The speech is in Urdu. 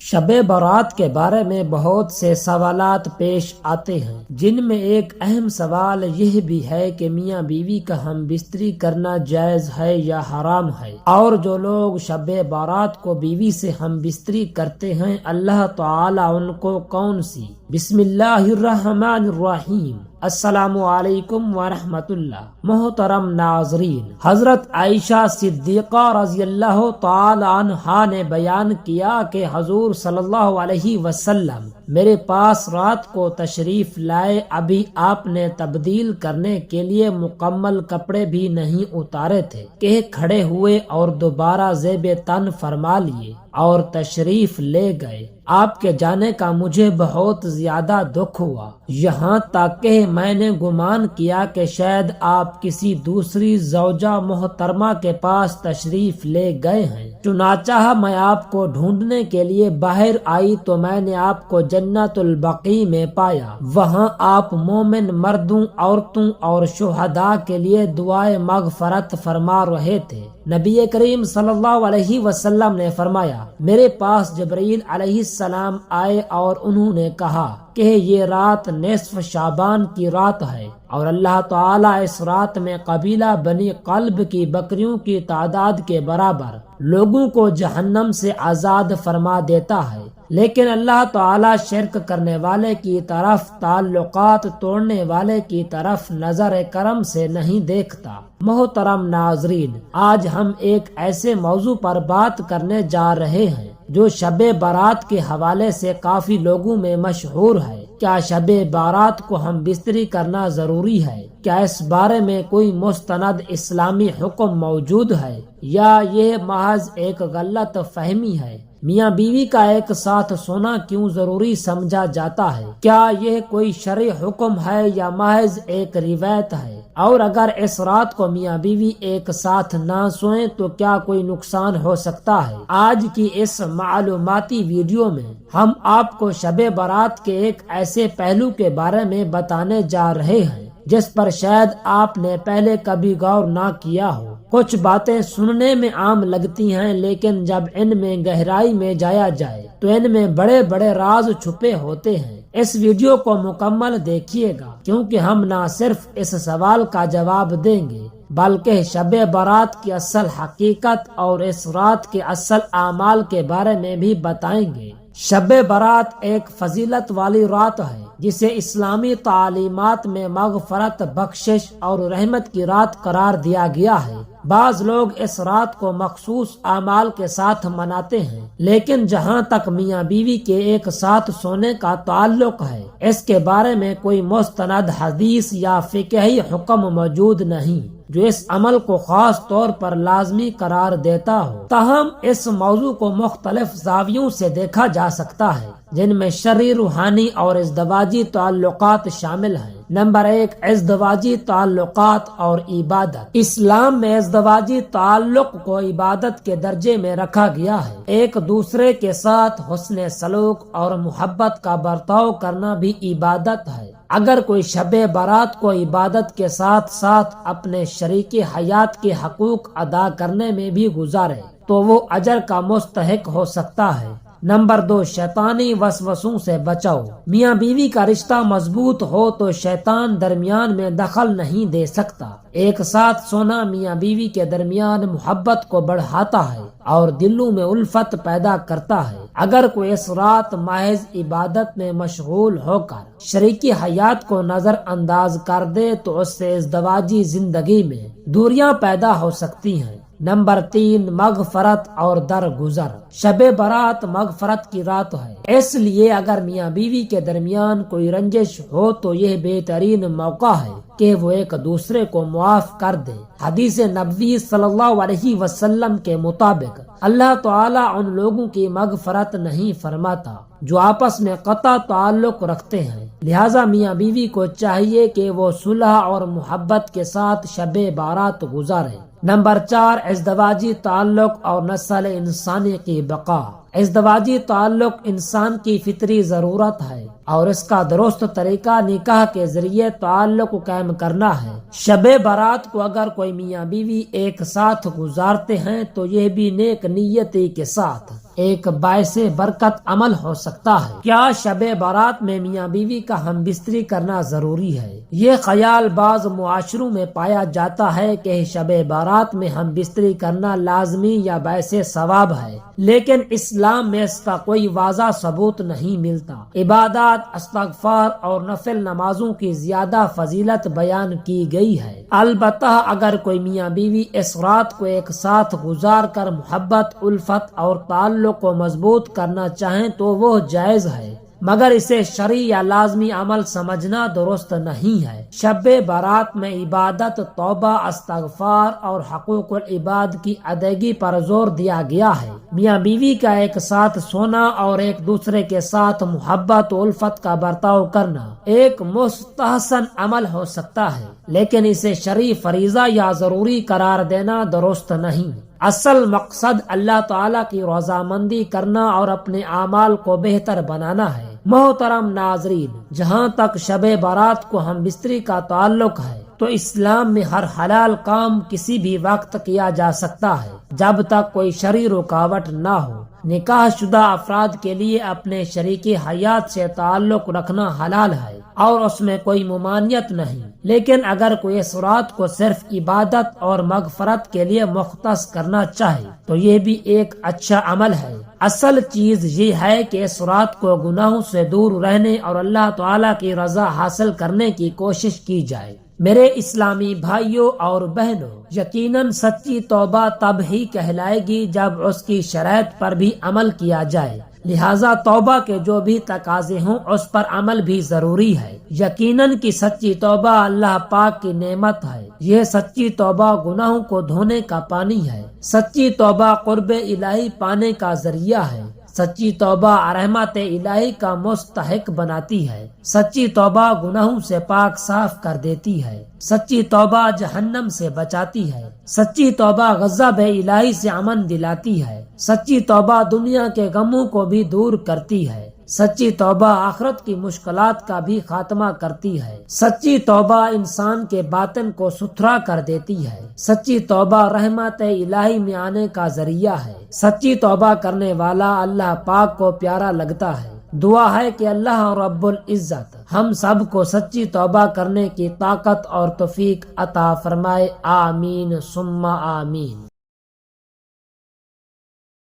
شب برات کے بارے میں بہت سے سوالات پیش آتے ہیں، جن میں ایک اہم سوال یہ بھی ہے کہ میاں بیوی کا ہم بستری کرنا جائز ہے یا حرام ہے، اور جو لوگ شب برات کو بیوی سے ہم بستری کرتے ہیں اللہ تعالی ان کو کون سی؟ بسم اللہ الرحمن الرحیم۔ السلام علیکم ورحمۃ اللہ۔ محترم ناظرین، حضرت عائشہ صدیقہ رضی اللہ تعالی عنہا نے بیان کیا کہ حضور صلی اللہ علیہ وسلم میرے پاس رات کو تشریف لائے، ابھی آپ نے تبدیل کرنے کے لیے مکمل کپڑے بھی نہیں اتارے تھے کہ کھڑے ہوئے اور دوبارہ زیب تن فرما لیے اور تشریف لے گئے۔ آپ کے جانے کا مجھے بہت زیادہ دکھ ہوا، یہاں تک کہ میں نے گمان کیا کہ شاید آپ کسی دوسری زوجہ محترمہ کے پاس تشریف لے گئے ہیں۔ چنانچہ میں آپ کو ڈھونڈنے کے لیے باہر آئی تو میں نے آپ کو جنت البقیع میں پایا۔ وہاں آپ مومن مردوں، عورتوں اور شہداء کے لیے دعائے مغفرت فرما رہے تھے۔ نبی کریم صلی اللہ علیہ وسلم نے فرمایا، میرے پاس جبرائیل علیہ السلام آئے اور انہوں نے کہا کہ یہ رات نصف شعبان کی رات ہے اور اللہ تعالیٰ اس رات میں قبیلہ بنی قلب کی بکریوں کی تعداد کے برابر لوگوں کو جہنم سے آزاد فرما دیتا ہے، لیکن اللہ تعالیٰ شرک کرنے والے کی طرف، تعلقات توڑنے والے کی طرف نظر کرم سے نہیں دیکھتا۔ محترم ناظرین، آج ہم ایک ایسے موضوع پر بات کرنے جا رہے ہیں جو شب برات کے حوالے سے کافی لوگوں میں مشہور ہے۔ کیا شب برات کو ہم بستری کرنا ضروری ہے؟ کیا اس بارے میں کوئی مستند اسلامی حکم موجود ہے یا یہ محض ایک غلط فہمی ہے؟ میاں بیوی کا ایک ساتھ سونا کیوں ضروری سمجھا جاتا ہے؟ کیا یہ کوئی شرعی حکم ہے یا محض ایک روایت ہے؟ اور اگر اس رات کو میاں بیوی ایک ساتھ نہ سوئیں تو کیا کوئی نقصان ہو سکتا ہے؟ آج کی اس معلوماتی ویڈیو میں ہم آپ کو شب برات کے ایک ایسے پہلو کے بارے میں بتانے جا رہے ہیں جس پر شاید آپ نے پہلے کبھی غور نہ کیا ہو۔ کچھ باتیں سننے میں عام لگتی ہیں، لیکن جب ان میں گہرائی میں جایا جائے تو ان میں بڑے بڑے راز چھپے ہوتے ہیں۔ اس ویڈیو کو مکمل دیکھیے گا، کیونکہ ہم نہ صرف اس سوال کا جواب دیں گے بلکہ شب برات کی اصل حقیقت اور اس رات کے اصل اعمال کے بارے میں بھی بتائیں گے۔ شب برات ایک فضیلت والی رات ہے جسے اسلامی تعلیمات میں مغفرت، بخشش اور رحمت کی رات قرار دیا گیا ہے۔ بعض لوگ اس رات کو مخصوص اعمال کے ساتھ مناتے ہیں، لیکن جہاں تک میاں بیوی کے ایک ساتھ سونے کا تعلق ہے اس کے بارے میں کوئی مستند حدیث یا فقہی حکم موجود نہیں جو اس عمل کو خاص طور پر لازمی قرار دیتا ہو۔ تاہم اس موضوع کو مختلف زاویوں سے دیکھا جا سکتا ہے، جن میں شرعی، روحانی اور ازدواجی تعلقات شامل ہیں۔ نمبر 1، ازدواجی تعلقات اور عبادت۔ اسلام میں ازدواجی تعلق کو عبادت کے درجے میں رکھا گیا ہے۔ ایک دوسرے کے ساتھ حسن سلوک اور محبت کا برتاؤ کرنا بھی عبادت ہے۔ اگر کوئی شب برات کو عبادت کے ساتھ ساتھ اپنے شریک حیات کے حقوق ادا کرنے میں بھی گزارے تو وہ اجر کا مستحق ہو سکتا ہے۔ نمبر 2، شیطانی وسوسوں سے بچاؤ۔ میاں بیوی کا رشتہ مضبوط ہو تو شیطان درمیان میں دخل نہیں دے سکتا۔ ایک ساتھ سونا میاں بیوی کے درمیان محبت کو بڑھاتا ہے اور دلوں میں الفت پیدا کرتا ہے۔ اگر کوئی اس رات محض عبادت میں مشغول ہو کر شریک حیات کو نظر انداز کر دے تو اس سے ازدواجی زندگی میں دوریاں پیدا ہو سکتی ہیں۔ نمبر 3، مغفرت اور درگزر۔ شب برات مغفرت کی رات ہے، اس لیے اگر میاں بیوی کے درمیان کوئی رنجش ہو تو یہ بہترین موقع ہے کہ وہ ایک دوسرے کو معاف کر دیں۔ حدیث نبوی صلی اللہ علیہ وسلم کے مطابق اللہ تعالیٰ ان لوگوں کی مغفرت نہیں فرماتا جو آپس میں قطع تعلق رکھتے ہیں، لہذا میاں بیوی کو چاہیے کہ وہ صلح اور محبت کے ساتھ شب برات گزاریں۔ نمبر 4، ازدواجی تعلق اور نسل انسانی کی بقا۔ ازدواجی تعلق انسان کی فطری ضرورت ہے اور اس کا درست طریقہ نکاح کے ذریعے تعلق قائم کرنا ہے۔ شب برات کو اگر کوئی میاں بیوی ایک ساتھ گزارتے ہیں تو یہ بھی نیک نیتی کے ساتھ ایک باعث برکت عمل ہو سکتا ہے۔ کیا شب بارات میں میاں بیوی کا ہم بستری کرنا ضروری ہے؟ یہ خیال بعض معاشروں میں پایا جاتا ہے کہ شب بارات میں ہم بستری کرنا لازمی یا باعث ثواب ہے، لیکن اسلام میں اس کا کوئی واضح ثبوت نہیں ملتا۔ عبادات، استغفار اور نفل نمازوں کی زیادہ فضیلت بیان کی گئی ہے۔ البتہ اگر کوئی میاں بیوی اس رات کو ایک ساتھ گزار کر محبت، الفت اور تعلق کو مضبوط کرنا چاہیں تو وہ جائز ہے، مگر اسے شرعی یا لازمی عمل سمجھنا درست نہیں ہے۔ شب بارات میں عبادت، توبہ، استغفار اور حقوق العباد کی ادائیگی پر زور دیا گیا ہے۔ میاں بیوی کا ایک ساتھ سونا اور ایک دوسرے کے ساتھ محبت و الفت کا برتاؤ کرنا ایک مستحسن عمل ہو سکتا ہے، لیکن اسے شرعی فریضہ یا ضروری قرار دینا درست نہیں۔ اصل مقصد اللہ تعالیٰ کی رضامندی کرنا اور اپنے اعمال کو بہتر بنانا ہے۔ محترم ناظرین، جہاں تک شب بارات کو ہم بستری کا تعلق ہے تو اسلام میں ہر حلال کام کسی بھی وقت کیا جا سکتا ہے جب تک کوئی شرعی رکاوٹ نہ ہو۔ نکاح شدہ افراد کے لیے اپنے شریک حیات سے تعلق رکھنا حلال ہے اور اس میں کوئی ممانعت نہیں، لیکن اگر کوئی اس رات کو صرف عبادت اور مغفرت کے لیے مختص کرنا چاہے تو یہ بھی ایک اچھا عمل ہے۔ اصل چیز یہ ہے کہ اس رات کو گناہوں سے دور رہنے اور اللہ تعالیٰ کی رضا حاصل کرنے کی کوشش کی جائے۔ میرے اسلامی بھائیوں اور بہنوں، یقیناً سچی توبہ تب ہی کہلائے گی جب اس کی شرائط پر بھی عمل کیا جائے، لہذا توبہ کے جو بھی تقاضے ہوں اس پر عمل بھی ضروری ہے۔ یقیناً کہ سچی توبہ اللہ پاک کی نعمت ہے۔ یہ سچی توبہ گناہوں کو دھونے کا پانی ہے۔ سچی توبہ قرب الہی پانے کا ذریعہ ہے۔ سچی توبہ رحمت الہی کا مستحق بناتی ہے۔ سچی توبہ گناہوں سے پاک صاف کر دیتی ہے۔ سچی توبہ جہنم سے بچاتی ہے۔ سچی توبہ غضب الہی سے امن دلاتی ہے۔ سچی توبہ دنیا کے غموں کو بھی دور کرتی ہے۔ سچی توبہ آخرت کی مشکلات کا بھی خاتمہ کرتی ہے۔ سچی توبہ انسان کے باطن کو ستھرا کر دیتی ہے۔ سچی توبہ رحمت الہی میں آنے کا ذریعہ ہے۔ سچی توبہ کرنے والا اللہ پاک کو پیارا لگتا ہے۔ دعا ہے کہ اللہ رب العزت ہم سب کو سچی توبہ کرنے کی طاقت اور توفیق عطا فرمائے۔ آمین ثم آمین۔